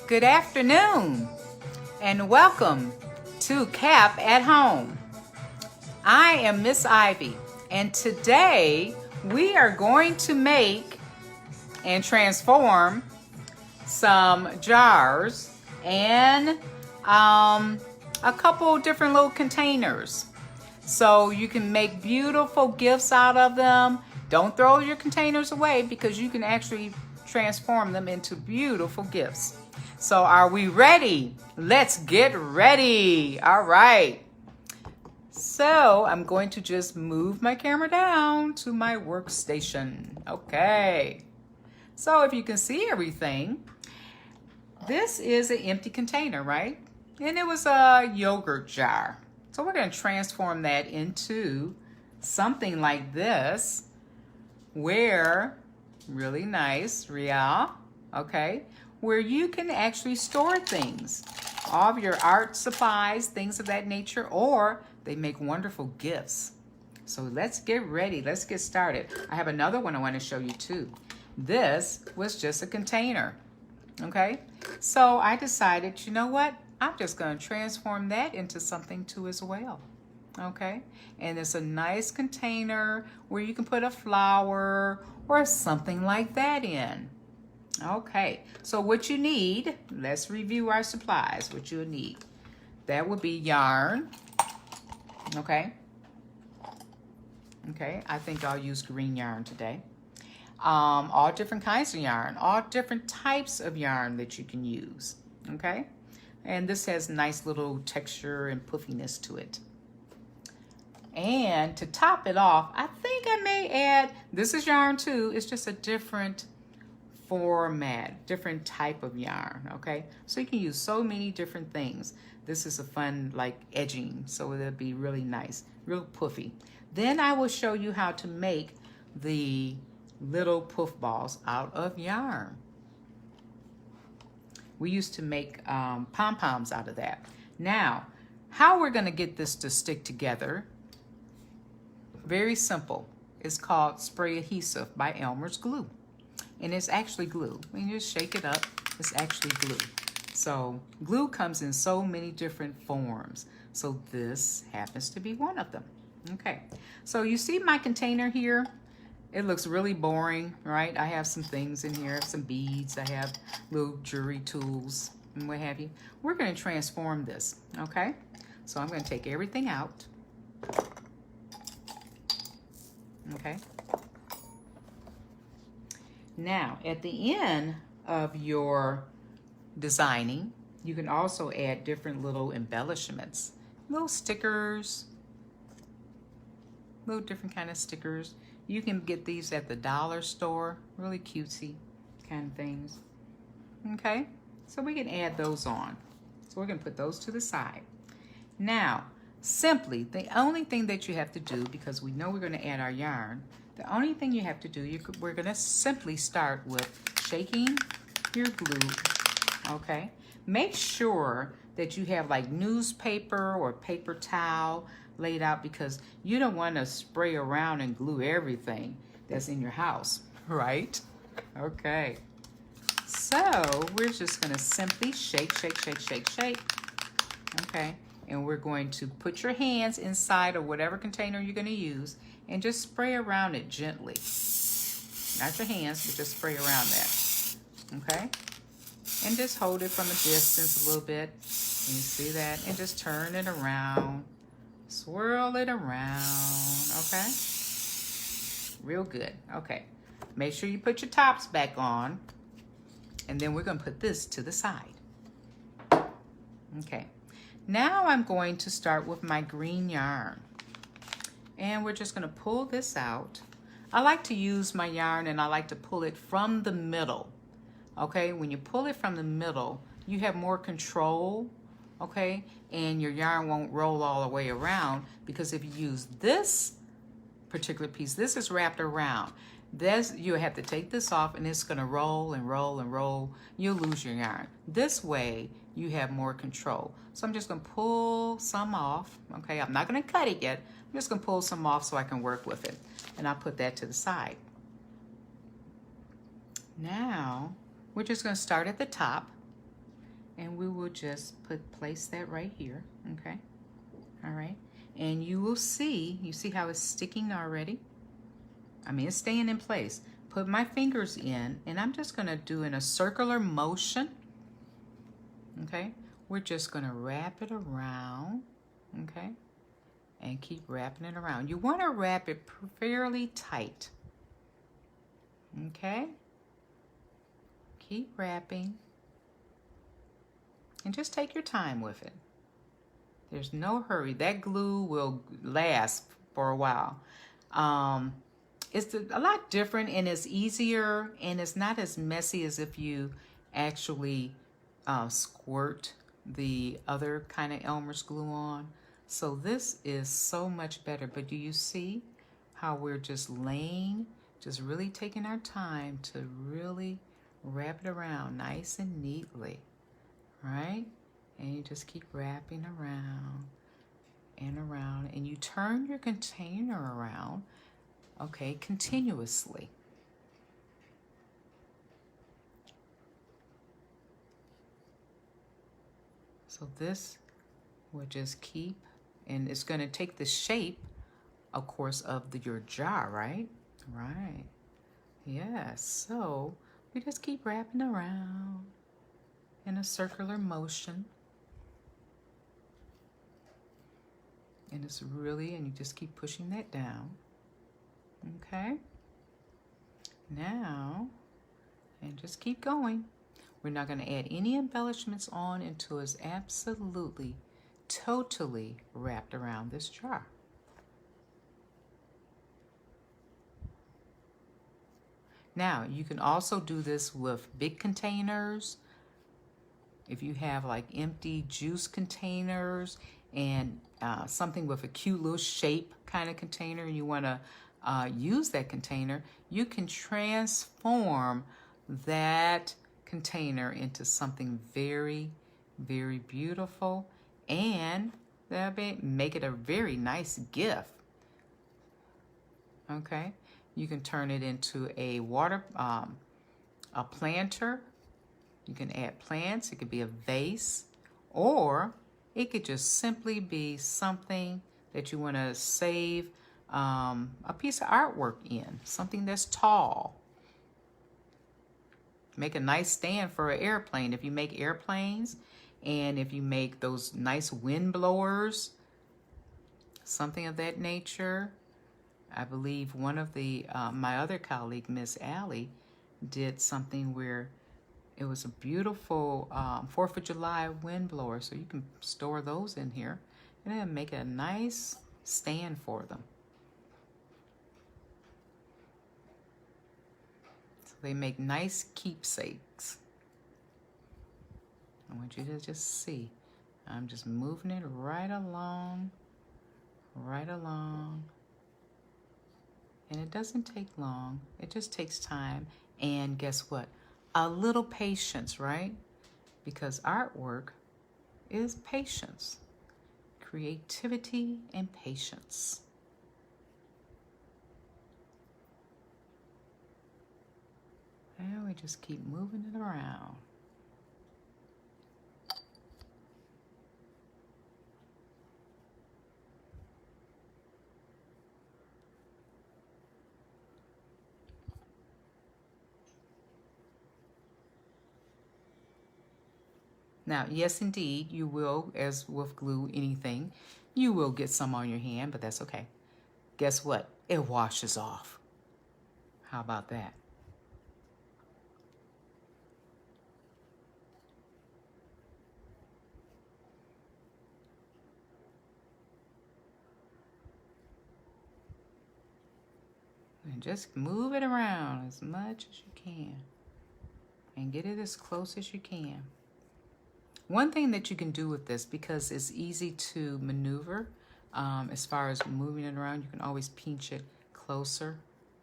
Good afternoon and welcome to Cap at Home. I am Miss Ivy and today we are going to make and transform some jars and a couple different little containers. So you can make beautiful gifts out of them. Don't throw your containers away because you can actually transform them into beautiful gifts. So are we ready? Let's get ready. All right. So I'm going to just move my camera down to my workstation. Okay. So if you can see everything, this is an empty container, right? And it was a yogurt jar. So we're going to transform that into something like this, where, really nice, real, okay, where you can actually store things, all of your art supplies, things of that nature, or they make wonderful gifts. So let's get ready. Let's get started. I have another one I want to show you too. This was just a container, okay? So I decided, you know what? I'm just going to transform that into something too as well, okay? And it's a nice container where you can put a flower or something like that in. Okay, so what you need, let's review our supplies, what you'll need. That would be yarn, okay? Okay, I think I'll use green yarn today. All different kinds of yarn, all different types of yarn that you can use, okay? And this has nice little texture and puffiness to it. And to top it off, I think I may add, this is yarn too, it's just a different format, different type of yarn, okay? So you can use so many different things. This is a fun, like, edging, so it'll be really nice, real puffy. Then I will show you how to make the little puff balls out of yarn. We used to make pom-poms out of that. Now, how we're gonna get this to stick together, very simple. It's called Spray Adhesive by Elmer's Glue. And it's actually glue. When you just shake it up, it's actually glue. So glue comes in so many different forms. So this happens to be one of them. Okay, so you see my container here? It looks really boring, right? I have some things in here, some beads, I have little jewelry tools and what have you. We're gonna transform this, okay? So I'm gonna take everything out, okay? Now, at the end of your designing, you can also add different little embellishments, little stickers, little different kind of stickers. You can get these at the dollar store, really cutesy kind of things. Okay, so we can add those on. So we're gonna put those to the side. Now, simply, the only thing that you have to do, because we know we're gonna add our yarn, the only thing you have to do, we're gonna simply start with shaking your glue, okay? Make sure that you have like newspaper or paper towel laid out, because you don't want to spray around and glue everything that's in your house, right? Okay, so we're just gonna simply shake, shake, shake, shake, shake, okay? And we're going to put your hands inside of whatever container you're gonna use and just spray around it gently. Not your hands, but just spray around that, okay? And just hold it from a distance a little bit. And you see that? And just turn it around. Swirl it around, okay? Real good, okay. Make sure you put your tops back on, and then we're gonna put this to the side. Okay, now I'm going to start with my green yarn. And we're just gonna pull this out. I like to use my yarn and I like to pull it from the middle, okay? When you pull it from the middle, you have more control, okay? And your yarn won't roll all the way around, because if you use this particular piece, this is wrapped around. This, you have to take this off and it's gonna roll and roll and roll. You'll lose your yarn. This way, you have more control. So I'm just gonna pull some off, okay? I'm not gonna cut it yet. I'm just gonna pull some off so I can work with it. And I'll put that to the side. Now, we're just gonna start at the top And we will just place that right here, okay? All right, and you see how it's sticking already? I mean, it's staying in place. Put my fingers in, and I'm just gonna do in a circular motion, okay? We're just gonna wrap it around, okay? And keep wrapping it around. You wanna wrap it fairly tight, okay? Keep wrapping, and just take your time with it. There's no hurry. That glue will last for a while. It's a lot different, and it's easier, and it's not as messy as if you actually squirt the other kind of Elmer's glue on. So this is so much better. But do you see how we're just really taking our time to really wrap it around nice and neatly, right? And you just keep wrapping around and around, and you turn your container around, okay, continuously. So this will just keep, and it's going to take the shape, of course, of your jar, right? Right. Yes. So we just keep wrapping around in a circular motion. And it's really, and you just keep pushing that down. Okay. Now, and just keep going. We're not going to add any embellishments on until it's absolutely, totally wrapped around this jar. Now, you can also do this with big containers. If you have like empty juice containers and something with a cute little shape kind of container, and you want to use that container, you can transform that container into something very, very beautiful, and make it a very nice gift. Okay, you can turn it into a a planter. You can add plants. It could be a vase, or it could just simply be something that you want to save a piece of artwork in, something that's tall. Make a nice stand for an airplane. If you make airplanes, and if you make those nice wind blowers, something of that nature. I believe one of the my other colleague, Miss Allie, did something where it was a beautiful 4th of July wind blower. So you can store those in here and then make a nice stand for them. So they make nice keepsakes. I want you to just see. I'm just moving it right along, right along. And it doesn't take long. It just takes time. And guess what? A little patience, right? Because artwork is patience, creativity, and patience. And we just keep moving it around. Now, yes, indeed, you will, as with glue, anything, you will get some on your hand, but that's okay. Guess what? It washes off. How about that? And just move it around as much as you can and get it as close as you can. One thing that you can do with this, because it's easy to maneuver, as far as moving it around, you can always pinch it closer,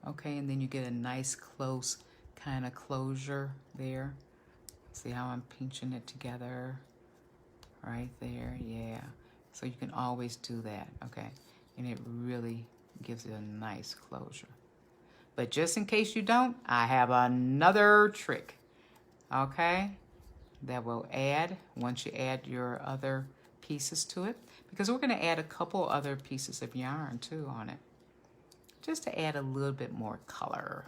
okay? And then you get a nice close kind of closure there. See how I'm pinching it together? Right there, yeah. So you can always do that, okay? And it really gives it a nice closure. But just in case you don't, I have another trick, okay? that will add once you add your other pieces to it, because we're going to add a couple other pieces of yarn too on it, just to add a little bit more color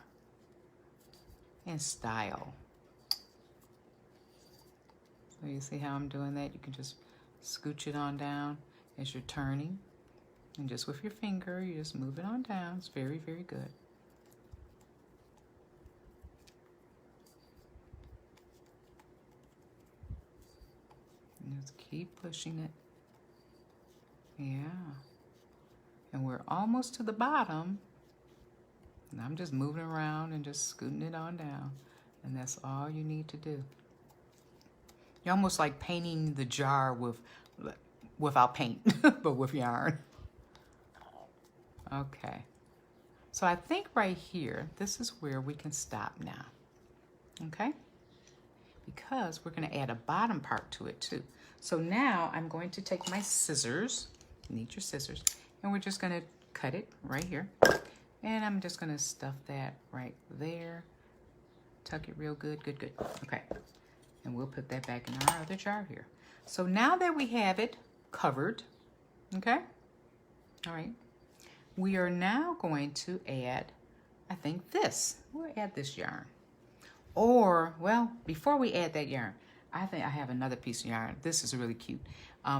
and style. So you see how I'm doing that? You can just scooch it on down as you're turning, and just with your finger you just move it on down. It's very, very good. And just keep pushing it. Yeah. And we're almost to the bottom. And I'm just moving around and just scooting it on down. And that's all you need to do. You're almost like painting the jar without paint, but with yarn. Okay. So I think right here, this is where we can stop now. Okay? Because we're going to add a bottom part to it too. So now I'm going to take my scissors, you need your scissors, and we're just going to cut it right here. And I'm just going to stuff that right there. Tuck it real good, good, good. Okay. And we'll put that back in our other jar here. So now that we have it covered, okay? All right. We are now going to add, I think this. We'll add this yarn. Or, well, before we add that yarn, I think I have another piece of yarn. This is really cute.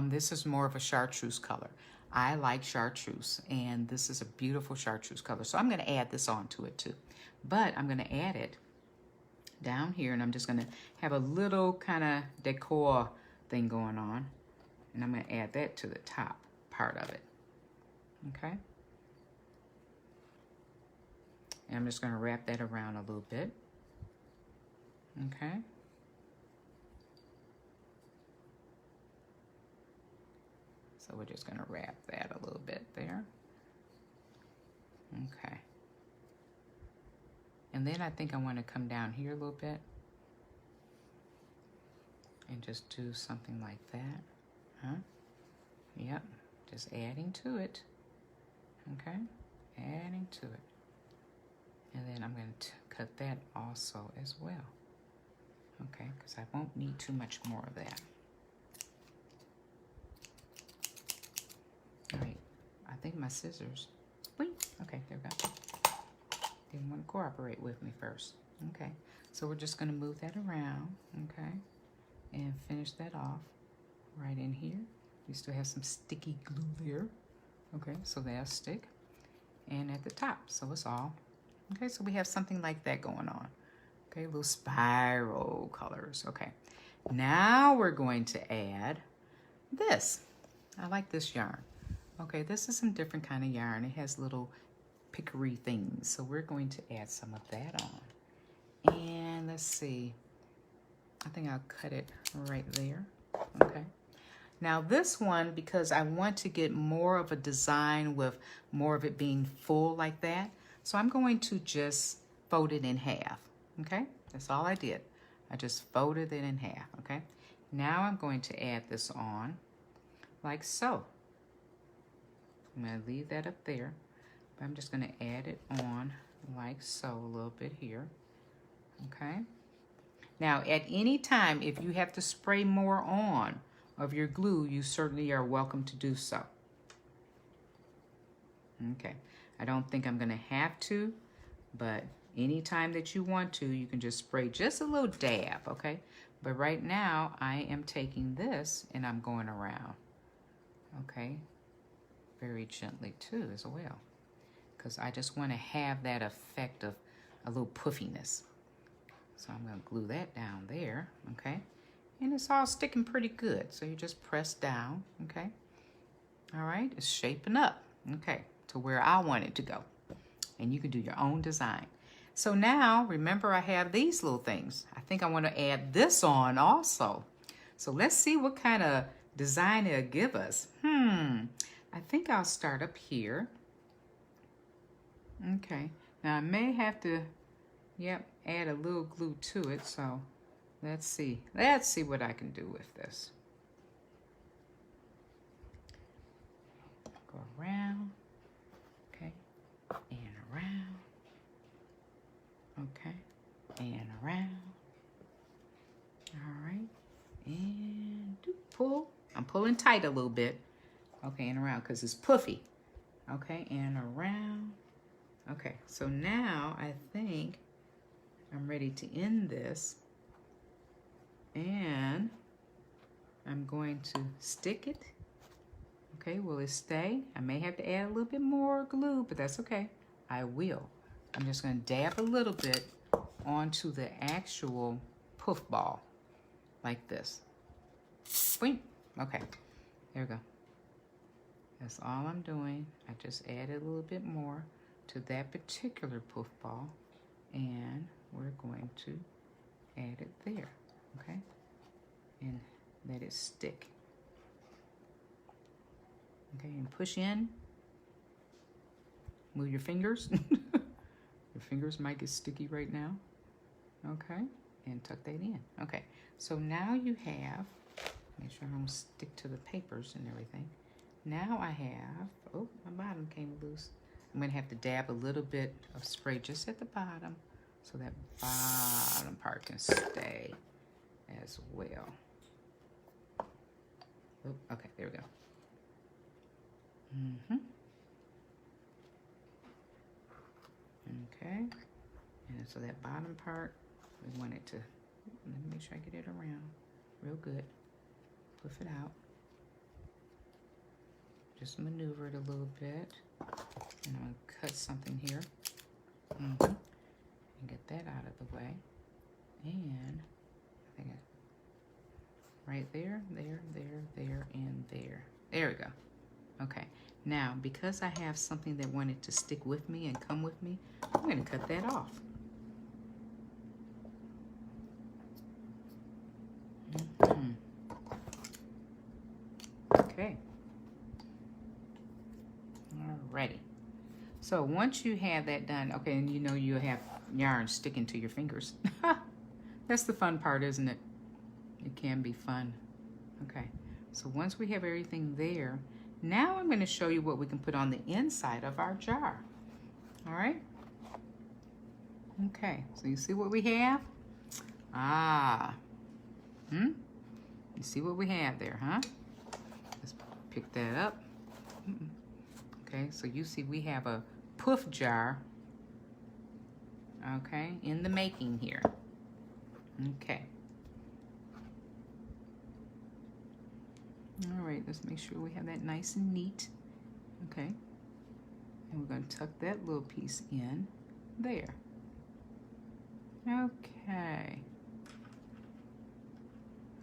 This is more of a chartreuse color. I like chartreuse, and this is a beautiful chartreuse color. So I'm going to add this onto it too. But I'm going to add it down here, and I'm just going to have a little kind of decor thing going on. And I'm going to add that to the top part of it. Okay? And I'm just going to wrap that around a little bit. Okay. So we're just going to wrap that a little bit there. Okay. And then I think I want to come down here a little bit and just do something like that. Huh? Yep. Just adding to it. Okay. Adding to it. And then I'm going to cut that also as well. Okay, because I won't need too much more of that. All right, I think my scissors, wait, okay, there we go. Didn't want to cooperate with me first. Okay, so we're just going to move that around, okay, and finish that off right in here. We still have some sticky glue there. Okay, so that'll stick. And at the top, so it's all. Okay, so we have something like that going on. Okay, little spiral colors. Okay, now we're going to add this. I like this yarn. Okay, this is some different kind of yarn. It has little pickery things. So we're going to add some of that on. And let's see. I think I'll cut it right there. Okay. Now this one, because I want to get more of a design with more of it being full like that, so I'm going to just fold it in half. Okay, that's all I did. I just folded it in half, okay? Now I'm going to add this on like so. I'm gonna leave that up there, but I'm just gonna add it on like so a little bit here, okay? Now, at any time, if you have to spray more on of your glue, you certainly are welcome to do so. Okay, I don't think I'm gonna have to, but anytime that you want to, you can just spray just a little dab, okay? But right now, I am taking this and I'm going around, okay? Very gently too as well, because I just want to have that effect of a little puffiness. So I'm going to glue that down there, okay? And it's all sticking pretty good. So you just press down, okay? All right, it's shaping up, okay, to where I want it to go. And you can do your own design. So now, remember I have these little things. I think I want to add this on also. So let's see what kind of design it'll give us. I think I'll start up here. Okay, now I may have to, yep, add a little glue to it. So let's see what I can do with this. Go around, okay, and around. Okay, and around. All right, pull. I'm pulling tight a little bit. Okay, and around because it's puffy. Okay, and around. Okay, so now I think I'm ready to end this. And I'm going to stick it. Okay, will it stay? I may have to add a little bit more glue, but that's okay. I will. I'm just going to dab a little bit onto the actual puff ball, like this. Boing. Okay, there we go. That's all I'm doing. I just added a little bit more to that particular puff ball, and we're going to add it there, okay? And let it stick. Okay, and push in. Move your fingers. Your fingers might get sticky right now. Okay, and tuck that in. Okay, so now you have, make sure I don't stick to the papers and everything. Now I have, oh, my bottom came loose. I'm gonna have to dab a little bit of spray just at the bottom so that bottom part can stay as well. Oh, okay, there we go. Okay, and so that bottom part, we want it to, let me make sure I get it around real good. Puff it out. Just maneuver it a little bit. And I'm going to cut something here. And get that out of the way. And I think right there, there, and there. There we go. Okay. Now, because I have something that wanted to stick with me and come with me, I'm going to cut that off. Okay. Alrighty. So once you have that done, okay, and you know you'll have yarn sticking to your fingers. That's the fun part, isn't it? It can be fun. Okay. So once we have everything there, now I'm going to show you what we can put on the inside of our jar. All right? Okay, so you see what we have? You see what we have there, huh? Let's pick that up. Okay, so you see we have a puff jar, okay, in the making here. Okay. All right, let's make sure we have that nice and neat. Okay. And we're going to tuck that little piece in there. Okay.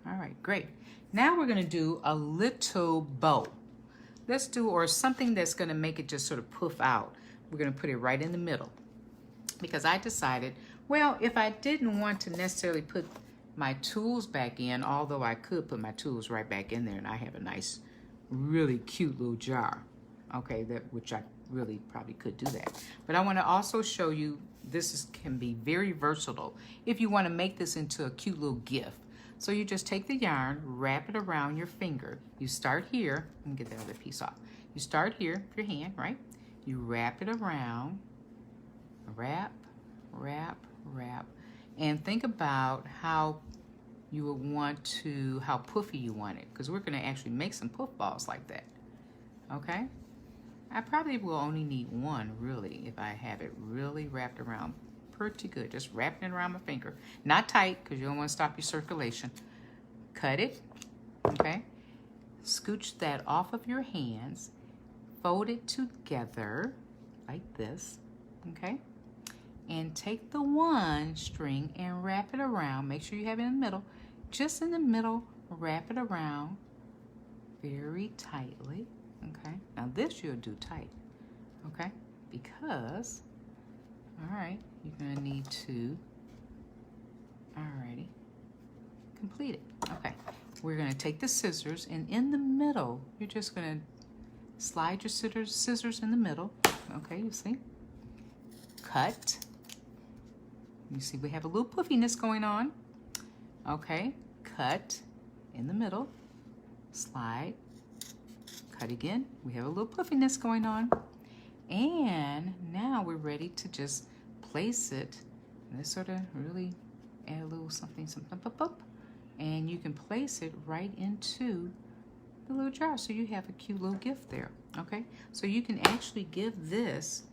All right, great. Now we're going to do a little bow. Let's do, or something that's going to make it just sort of puff out. We're going to put it right in the middle. Because I decided, well, if I didn't want to necessarily put my tools back in, although I could put my tools right back in there, and I have a nice, really cute little jar, okay, which I really probably could do that. But I want to also show you this can be very versatile if you want to make this into a cute little gift. So you just take the yarn, wrap it around your finger. You start here, and get that other piece off. You start here, your hand, right? You wrap it around, wrap, wrap, wrap. And think about how you would want to, how puffy you want it, because we're going to actually make some puff balls like that, okay? I probably will only need one, really, if I have it really wrapped around pretty good. Just wrapping it around my finger. Not tight, because you don't want to stop your circulation. Cut it, okay? Scooch that off of your hands. Fold it together like this, okay? And take the one string and wrap it around. Make sure you have it in the middle. Just in the middle, wrap it around very tightly, okay? Now this you'll do tight, okay? Because, all right, you're gonna need to, alrighty, complete it. Okay, we're gonna take the scissors, and in the middle, you're just gonna slide your scissors in the middle, okay, you see? Cut. You see we have a little puffiness going on. Okay, cut in the middle, slide, cut again. We have a little puffiness going on. And now we're ready to just place it. Let's sort of really add a little something, something, up, and you can place it right into the little jar, so you have a cute little gift there. Okay, so you can actually give this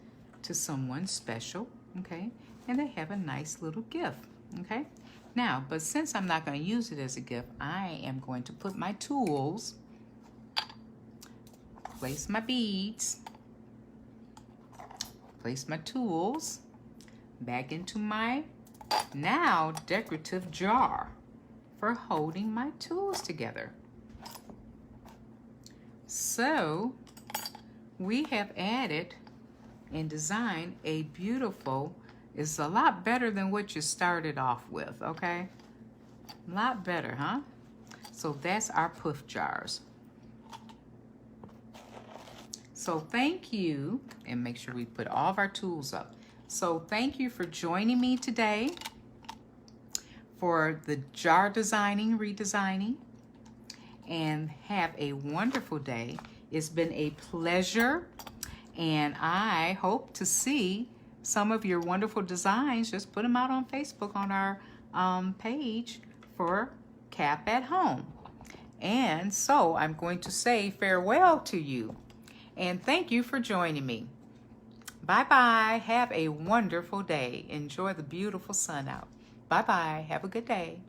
to someone special, okay, and they have a nice little gift. Okay, now, but since I'm not going to use it as a gift, I am going to put my tools, place my beads, place my tools back into my now decorative jar for holding my tools together. So we have added and designed a beautiful, it's a lot better than what you started off with, okay? A lot better, huh? So that's our puff jars. So thank you, and make sure we put all of our tools up. So thank you for joining me today for the jar redesigning, and have a wonderful day. It's been a pleasure, and I hope to see some of your wonderful designs. Just put them out on Facebook on our page for Cap at Home. And so I'm going to say farewell to you, and thank you for joining me. Bye-bye. Have a wonderful day. Enjoy the beautiful sun out. Bye-bye. Have a good day.